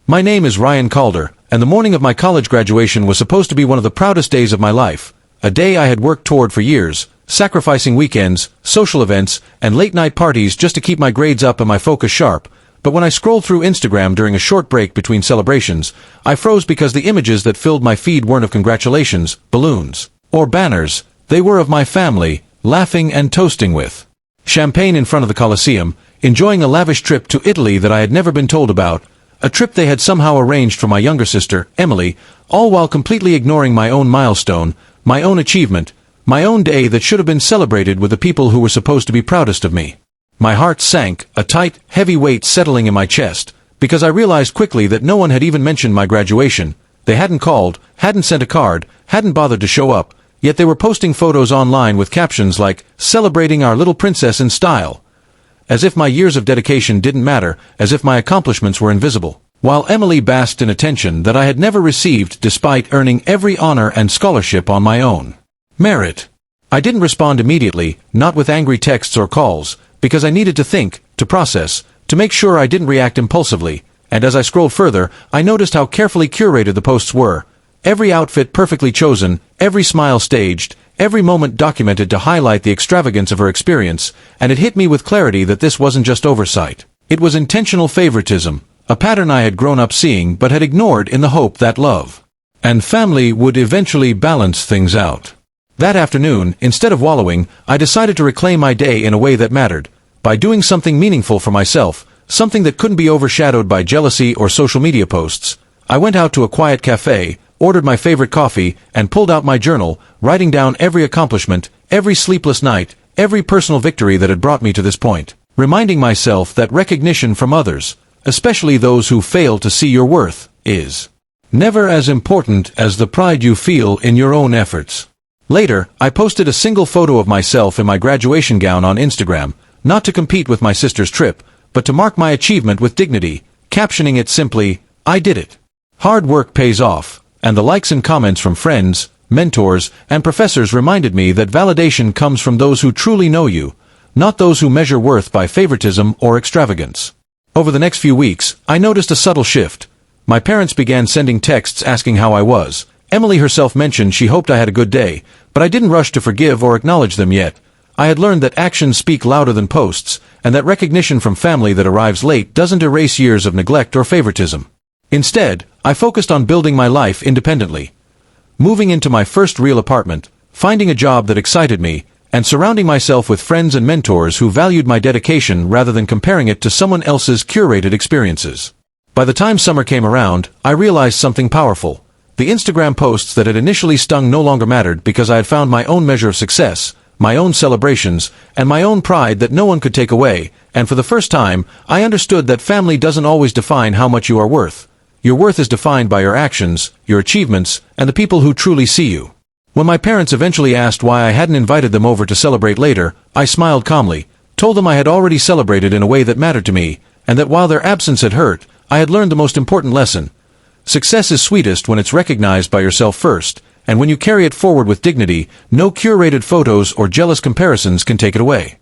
My name is Ryan Calder, and the morning of my college graduation was supposed to be one of the proudest days of my life, a day I had worked toward for years, sacrificing weekends, social events, and late-night parties just to keep my grades up and my focus sharp. But when I scrolled through Instagram during a short break between celebrations, I froze because the images that filled my feed weren't of congratulations, balloons, or banners. They were of my family, laughing and toasting with champagne in front of the Colosseum, enjoying a lavish trip to Italy that I had never been told about, a trip they had somehow arranged for my younger sister, Emily, all while completely ignoring my own milestone, my own achievement, my own day that should have been celebrated with the people who were supposed to be proudest of me. My heart sank, a tight, heavy weight settling in my chest, because I realized quickly that no one had even mentioned my graduation. They hadn't called, hadn't sent a card, hadn't bothered to show up, yet they were posting photos online with captions like, "Celebrating our little princess in style." As if my years of dedication didn't matter, as if my accomplishments were invisible. While Emily basked in attention that I had never received despite earning every honor and scholarship on my own merit. I didn't respond immediately, not with angry texts or calls, because I needed to think, to process, to make sure I didn't react impulsively, and as I scrolled further, I noticed how carefully curated the posts were. Every outfit perfectly chosen, every smile staged, every moment documented to highlight the extravagance of her experience, and it hit me with clarity that this wasn't just oversight. It was intentional favoritism, a pattern I had grown up seeing but had ignored in the hope that love and family would eventually balance things out. That afternoon, instead of wallowing, I decided to reclaim my day in a way that mattered, by doing something meaningful for myself, something that couldn't be overshadowed by jealousy or social media posts. I went out to a quiet cafe, ordered my favorite coffee, and pulled out my journal, writing down every accomplishment, every sleepless night, every personal victory that had brought me to this point, reminding myself that recognition from others, especially those who fail to see your worth, is never as important as the pride you feel in your own efforts. Later, I posted a single photo of myself in my graduation gown on Instagram, not to compete with my sister's trip, but to mark my achievement with dignity, captioning it simply, "I did it." Hard work pays off. And the likes and comments from friends, mentors, and professors reminded me that validation comes from those who truly know you, not those who measure worth by favoritism or extravagance. Over the next few weeks, I noticed a subtle shift. My parents began sending texts asking how I was. Emily herself mentioned she hoped I had a good day, but I didn't rush to forgive or acknowledge them yet. I had learned that actions speak louder than posts, and that recognition from family that arrives late doesn't erase years of neglect or favoritism. Instead, I focused on building my life independently. Moving into my first real apartment, finding a job that excited me, and surrounding myself with friends and mentors who valued my dedication rather than comparing it to someone else's curated experiences. By the time summer came around, I realized something powerful. The Instagram posts that had initially stung no longer mattered because I had found my own measure of success, my own celebrations, and my own pride that no one could take away, and for the first time, I understood that family doesn't always define how much you are worth. Your worth is defined by your actions, your achievements, and the people who truly see you. When my parents eventually asked why I hadn't invited them over to celebrate later, I smiled calmly, told them I had already celebrated in a way that mattered to me, and that while their absence had hurt, I had learned the most important lesson. Success is sweetest when it's recognized by yourself first, and when you carry it forward with dignity, no curated photos or jealous comparisons can take it away.